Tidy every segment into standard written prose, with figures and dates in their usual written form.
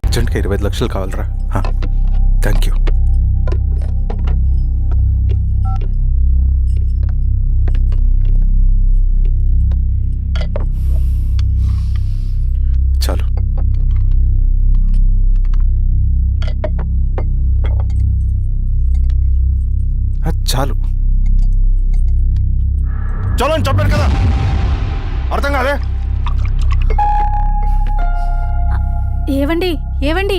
అర్జెంట్గా 25 లక్షలు కావాలరా. Thank you. చాలు. చాలు చలో అని చెప్పాను కదా, అర్థం కాదే? ఏవండి ఏవండి,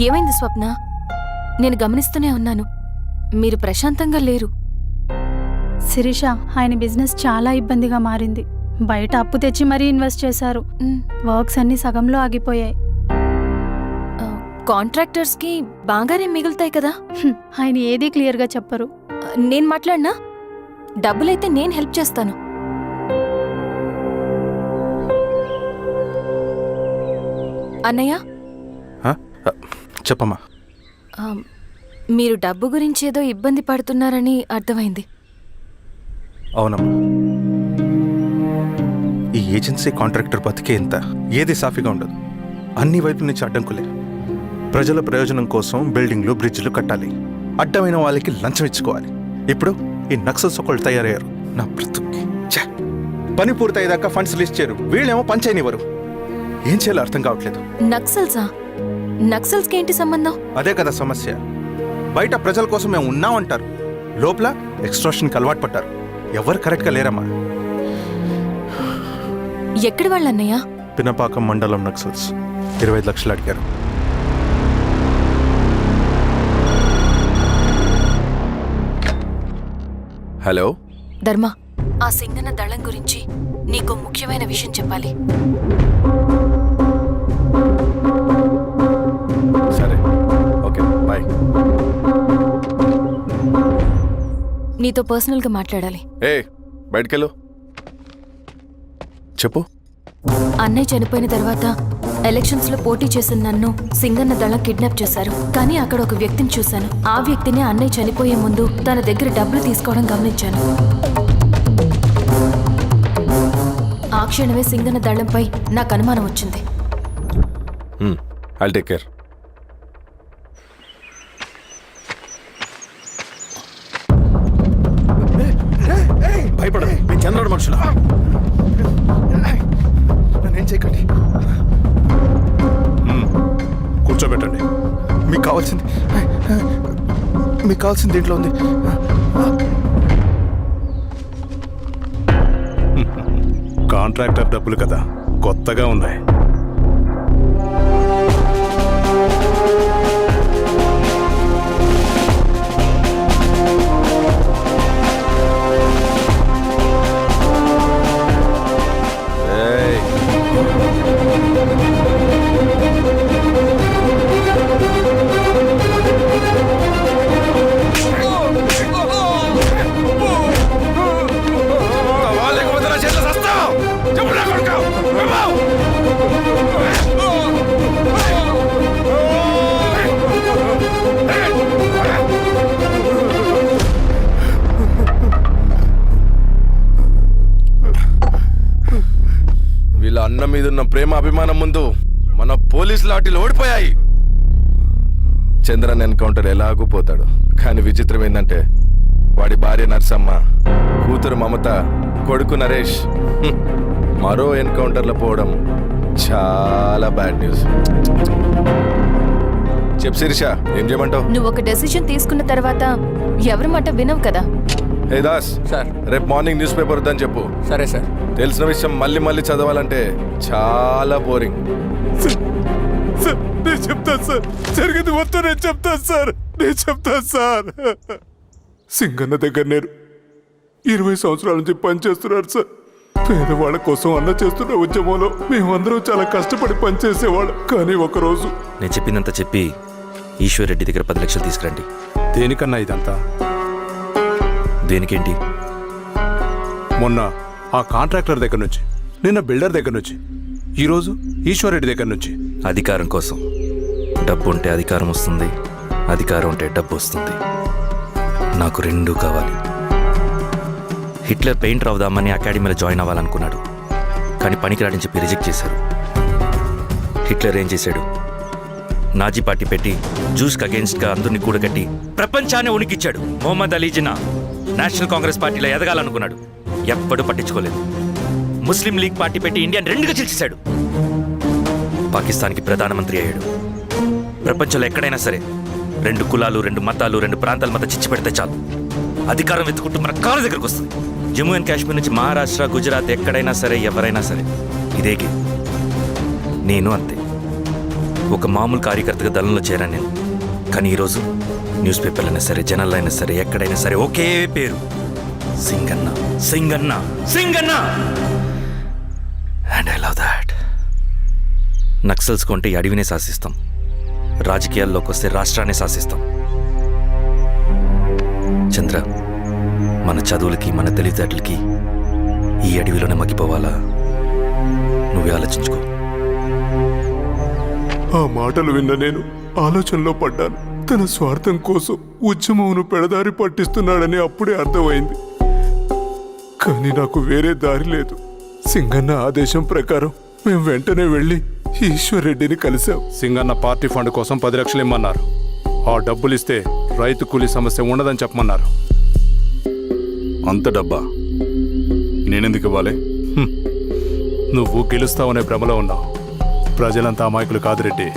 ఏమైంది స్వప్న? నేను గమనిస్తూనే ఉన్నాను, మీరు ప్రశాంతంగా లేరు. శిరీష, ఆయన బిజినెస్ చాలా ఇబ్బందిగా మారింది. బయట అప్పు తెచ్చి మరీ ఇన్వెస్ట్ చేశారు. వర్క్స్ అన్ని సగంలో ఆగిపోయాయి. కాంట్రాక్టర్స్కి బాగానే మిగులుతాయి కదా. ఆయన ఏదీ క్లియర్గా చెప్పరు. నేను మాట్లాడినా డబ్బులైతే నేను హెల్ప్ చేస్తాను. అన్నయ్య, చెప్పమ్మా. మీరు డబ్బు గురించి ఏదో ఇబ్బంది పడుతున్నారని అర్థమైంది. అవునమ్మా, ఈ ఏజెన్సీ కాంట్రాక్టర్ బతికే ఇంత ఏది సాఫీగా ఉండదు. అన్ని వైపుల నుంచి అడ్డంకులే. ప్రజల ప్రయోజనం కోసం బిల్డింగ్లు బ్రిడ్జ్లు కట్టాలి, అడ్డమైన వాళ్ళకి లంచం ఇచ్చుకోవాలి. ఇప్పుడు ఈ నక్సల్స్ ఒకళ్ళు తయారయ్యారు. నా బ్రతుక్కి పని పూర్తయ్యేదాకా ఫండ్స్ లిస్ట్ చేయరు, వీళ్ళేమో పంచాయనివ్వరు. ఏం చేయాలో అర్థం కావట్లేదు. నక్సల్సా? నక్సల్స్కి ఏంటి సంబంధం? అదే కదా సమస్య. బయట ప్రజల కోసం మేము ఉన్నామంటారు, లోపల ఎక్స్ట్రాషన్కి అలవాటు పడ్డారు. ఎవరు కరెక్ట్గా లేరమ్మా. ఎక్కడి వాళ్ళన్నయ్య? పినపాకం మండలం నక్సల్స్ 25 లక్షలు అడిగారు. హలో ధర్మ, ఆ సింగన్న దళం గురించి నీకు ముఖ్యమైన విషయం చెప్పాలి. సరే, ఓకే, బాయ్. నీతో పర్సనల్గా మాట్లాడాలి. బయటకెళ్ళు. చెప్పు. అన్నయ్య చనిపోయిన తర్వాత ఎలక్షన్స్ లో పోటీ చేసిన నన్ను సింగన్న దళం కిడ్నాప్ చేశారు. కానీ అక్కడ ఒక వ్యక్తిని చూశాను. ఆ వ్యక్తిని అన్నయ్య చనిపోయే ముందు తన దగ్గర డబ్బులు తీసుకోవడం గమనించాను. ఆ క్షణమే సింగన్న దళంపై నాకు అనుమానం వచ్చింది. I'll take care. భయపడదు, నేను చంద్రుడు మనుషులు. నన్నేం చేయకండి. కూర్చోబెట్టండి. మీకు కావాల్సింది దీంట్లో ఉంది. కాంట్రాక్టర్ డబ్బులు కదా, కొత్తగా ఉన్నాయి. వీళ్ళ అన్న మీదున్న ప్రేమ అభిమానం ముందు మన పోలీస్ లాఠీలు ఓడిపోయాయి. చంద్రన్ ఎన్కౌంటర్ ఎలాగూ పోతాడు. కానీ విచిత్రం ఏంటంటే వాడి భార్య నర్సమ్మ, కూతురు మమత, కొడుకు నరేష్ మరో ఎన్కౌంటర్లో పోవడం చాలా బ్యాడ్ న్యూస్. చెప్పు శిరీష, ఏం చేయమంటావు? నువ్వు ఒక డెసిషన్ తీసుకున్న తర్వాత ఎవరి మాట వినవు కదా. హే దాస్ సార్, రేపు మార్నింగ్ న్యూస్ పేపర్ వద్దని చెప్పు. సరే సార్. తెలిసిన విషయం మళ్ళీ చదవాలంటే చాలా బోరింగ్. నేను చెప్తాను సార్, జరిగింది మొత్తం నేను చెప్తాను సార్. సింగన్న దగ్గర నేను 20 సంవత్సరాల నుంచి పనిచేస్తున్నాడు సార్. పేదవాళ్ళ కోసం అన్న చేస్తున్న ఉద్యమంలో మేమందరం చాలా కష్టపడి పనిచేసేవాళ్ళం. కానీ ఒకరోజు నేను చెప్పినంత చెప్పి ఈశ్వర్ రెడ్డి దగ్గర 10 లక్షలు తీసుకురండి. దేనికన్నా ఇదంతా? దేనికేంటి? మొన్న ఆ కాంట్రాక్టర్ దగ్గర నుంచి, నిన్న బిల్డర్ దగ్గర నుంచి, ఈరోజు ఈశ్వర్ రెడ్డి దగ్గర నుంచి. అధికారం కోసం. డబ్బు ఉంటే అధికారం వస్తుంది, అధికారం ఉంటే డబ్బు వస్తుంది. నాకు రెండూ కావాలి. హిట్లర్ పెయింటర్ అవుదామని అకాడమీలో జాయిన్ అవ్వాలనుకున్నాడు, కానీ పనికిరాడని చెప్పి రిజెక్ట్ చేశారు. హిట్లర్ ఏం చేశాడు? నాజీ పార్టీ పెట్టి జూస్కి అగేన్స్ట్గా అందరినీ కూడగట్టి ప్రపంచాన్ని ఉనికిచ్చాడు. మొహమ్మద్ అలీ జిన్నా నేషనల్ కాంగ్రెస్ పార్టీలో ఎదగాలనుకున్నాడు, ఎప్పుడూ పట్టించుకోలేదు. ముస్లిం లీగ్ పార్టీ పెట్టి ఇండియాని రెండుగా చీల్చేశాడు. పాకిస్తాన్కి ప్రధానమంత్రి అయ్యాడు. ప్రపంచంలో ఎక్కడైనా సరే 2 కులాలు, 2 మతాలు, 2 ప్రాంతాల మధ్య చిచ్చు పెడితే చాలు, అధికారం వెతుకుంటూ మన కాళ్ళ దగ్గరకు వస్తుంది. జమ్మూ అండ్ కాశ్మీర్ నుంచి మహారాష్ట్ర, గుజరాత్ ఎక్కడైనా సరే, ఎవరైనా సరే ఇదే గేమ్. నేను అంతే, ఒక మామూలు కార్యకర్తగా దళంలో చేరాను నేను. కానీ ఈరోజు న్యూస్ పేపర్లు అయినా సరే, జనాల్లో అయినా సరే, ఎక్కడైనా సరే ఒకే పేరు, Singanna, Singanna, Singanna. And I love that. Naxals కొంటే ఈ అడవినే శాసిస్తాం, రాజకీయాల్లోకి వస్తే రాష్ట్రాన్ని శాసిస్తాం. చంద్ర, మన చదువులకి, మన తెలివితేటలకి ఈ అడవిలోనే మగ్గిపోవాలా? నువ్వే ఆలోచించుకో. ఆ మాటలు విన్న నేను ఆలోచనలో పడ్డాను. తన స్వార్థం కోసం ఉద్యమంను పెడదారి పట్టిస్తున్నాడని అప్పుడే అర్థమైంది. కానీ నాకు వేరే దారి లేదు. సింగన్న ఆదేశం ప్రకారం మేము వెంటనే వెళ్ళి ఈశ్వర్ రెడ్డిని కలిశాం. సింగన్న పార్టీ ఫండ్ కోసం 10 లక్షలు ఇమ్మన్నారు. ఆ డబ్బులు ఇస్తే రైతు కూలీ సమస్య ఉండదని చెప్పమన్నారు. అంత డబ్బా నేనెందుకు ఇవ్వాలి? నువ్వు గెలుస్తావనే భ్రమలో ఉన్నావు. ప్రజలంతా అమాయకులు కాదు రెడ్డి.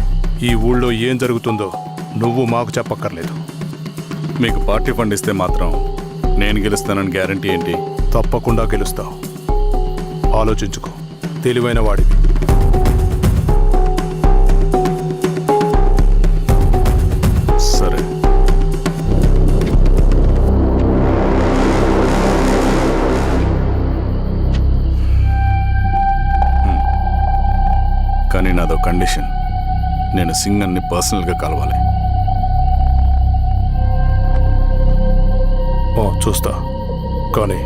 ఈ ఊళ్ళో ఏం జరుగుతుందో నువ్వు మాకు చెప్పక్కర్లేదు. మీకు పార్టీ ఫండ్ ఇస్తే మాత్రం నేను గెలుస్తానని గ్యారంటీ ఏంటి? తప్పకుండా గెలుస్తావు. ఆలోచించుకో, తెలివైన వాడివి. సరే, కానీ నాదో కండిషన్. నేను సింగన్ని పర్సనల్గా కలవాలి. చూస్తా, కానీ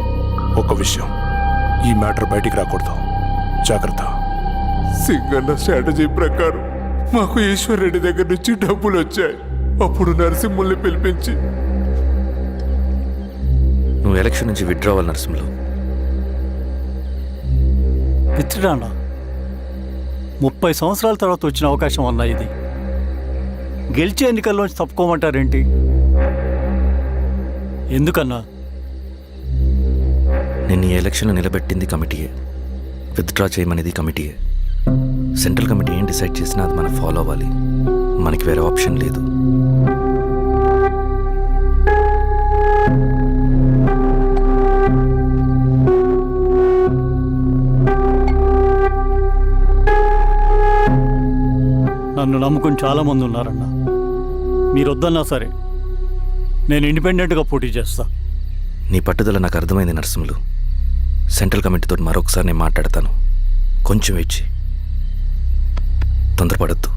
ఒక విషయం, ఈ మ్యాటర్ బయటికి రాకూడదు. జాగ్రత్త. సింగన్న స్ట్రాటజీ ప్రకారం మాకు ఈశ్వర్ రెడ్డి దగ్గర నుంచి డబ్బులు వచ్చాయి. అప్పుడు నరసింహుల్ని పిలిపించి, నువ్వు ఎలక్షన్ నుంచి విత్డ్రా అవ్వాలి నరసింహులు. విత్డ్రానా? 30 సంవత్సరాల తర్వాత వచ్చిన అవకాశం అన్నా ఇది. గెలిచే ఎన్నికల్లోంచి తప్పుకోమంటారేంటి? ఎందుకన్నా? నిన్ను ఈ ఎలక్షన్లో నిలబెట్టింది కమిటీయే, విత్డ్రా చేయమనేది కమిటీయే. సెంట్రల్ కమిటీ ఏం డిసైడ్ చేసినా అది మనం ఫాలో అవ్వాలి. మనకి వేరే ఆప్షన్ లేదు. నన్ను నమ్ముకుని చాలామంది ఉన్నారన్నా. మీరు వద్దన్నా సరే నేను ఇండిపెండెంట్గా పోటీ చేస్తా. నీ పట్టుదల నాకు అర్థమైంది నరసింహులు. సెంట్రల్ కమిటీతో మరొకసారి నేను మాట్లాడతాను. కొంచెం వెయిట్ చేయి, తొందరపడద్దు.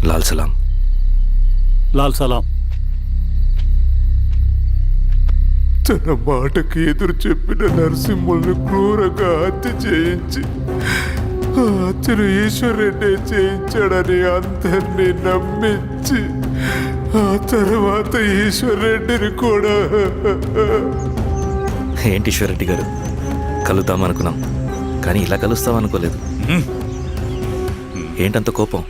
లాల్ సలాం. లాల్ సలాం. తన మాటకి ఎదురు చెప్పిన నరసింహుల్ని క్రూరంగా హత్య చేయించి ఆ హత్యను ఈశ్వర్ రెడ్డి చేయించాడని అందరినీ నమ్మించి ఆ తర్వాత ఈశ్వర్ రెడ్డిని కూడా. ఏంటి ఈశ్వరరెడ్డి గారు, కలుద్దాం అనుకున్నాం, కానీ ఇలా కలుస్తాం అనుకోలేదు. ఏంటంత కోపం?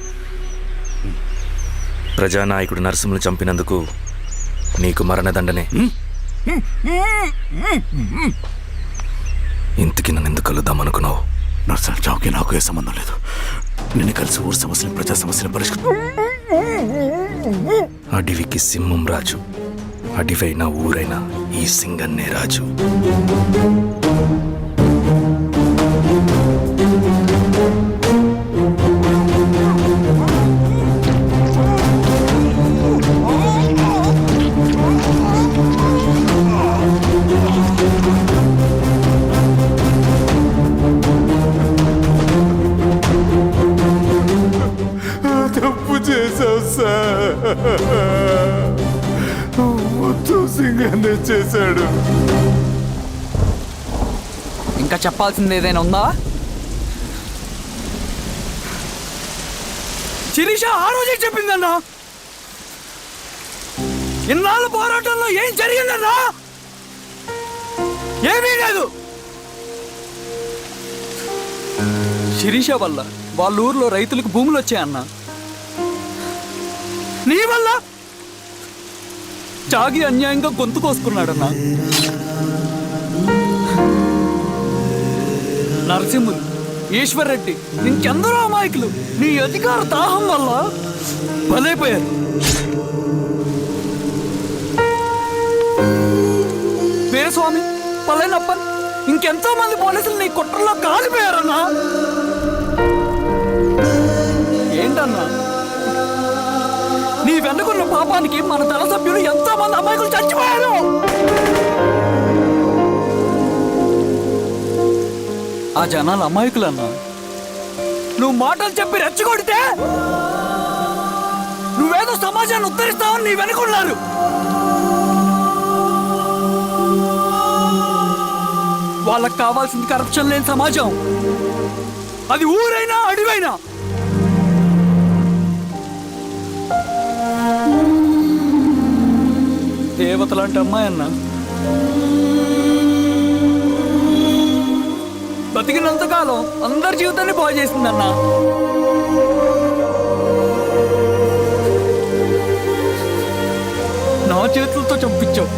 ప్రజానాయకుడు నరసింహులు చంపినందుకు నీకు మరణదండనే. ఇంతకీ నన్ను ఎందుకు కలుద్దాం అనుకున్నావు? నర్సన్ చావుకి నాకు ఏ సంబంధం లేదు. నిన్ను కలిసి ఊరు సమస్యలు, ప్రజా సమస్యలు పరిష్కరించు. అడవికి సింహం రాజు, అడవైనా ఊరైనా ఈ సింగన్నే రాజు. తప్పు చేశావు సార్. మొత్తం సింగన్నే చేశాడు. ఇంకా చెప్పాల్సింది ఏదైనా ఉందా? శిరీష ఆ రోజే చెప్పిందన్నా. ఇన్నాళ్ళ పోరాటంలో ఏం జరిగిందన్నా? ఏమీ లేదు. శిరీష వల్ల వాళ్ళ ఊర్లో రైతులకు భూములు వచ్చాయన్న. నీ వల్ల చాగి అన్యాయంగా గొంతు కోసుకున్నాడన్నా. నరసింహులు, ఈశ్వర్ రెడ్డి, ఇంకెందరో అమాయకులు నీ అధికార దాహం వల్ల బలైపోయారు. వీరస్వామి, పల్లెనప్పన్, ఇంకెంతో మంది పోలీసులు నీ కుట్రలో కాలిపోయారన్నా. ఏంటన్నా, నీ వెనుకున్న పాపానికి మన దళ సభ్యులు ఎంతో మంది అమాయకులు చచ్చిపోయారు. ఆ జనాలు అమాయకులన్నా. నువ్వు మాటలు చెప్పి రెచ్చగొడితే నువ్వేదో సమాజాన్ని ఉద్ధరిస్తావని నీ వెనుకున్నారు. వాళ్ళకి కావాల్సింది కరప్షన్ లేని సమాజం. అది ఊరైనా అడివైనా. దేవతలాంటి అమ్మాయి అన్న. బతికినంతకాలం అందరి జీవితాన్ని బాగు చేసిందన్నా. నా చేతులతో చంపించావు.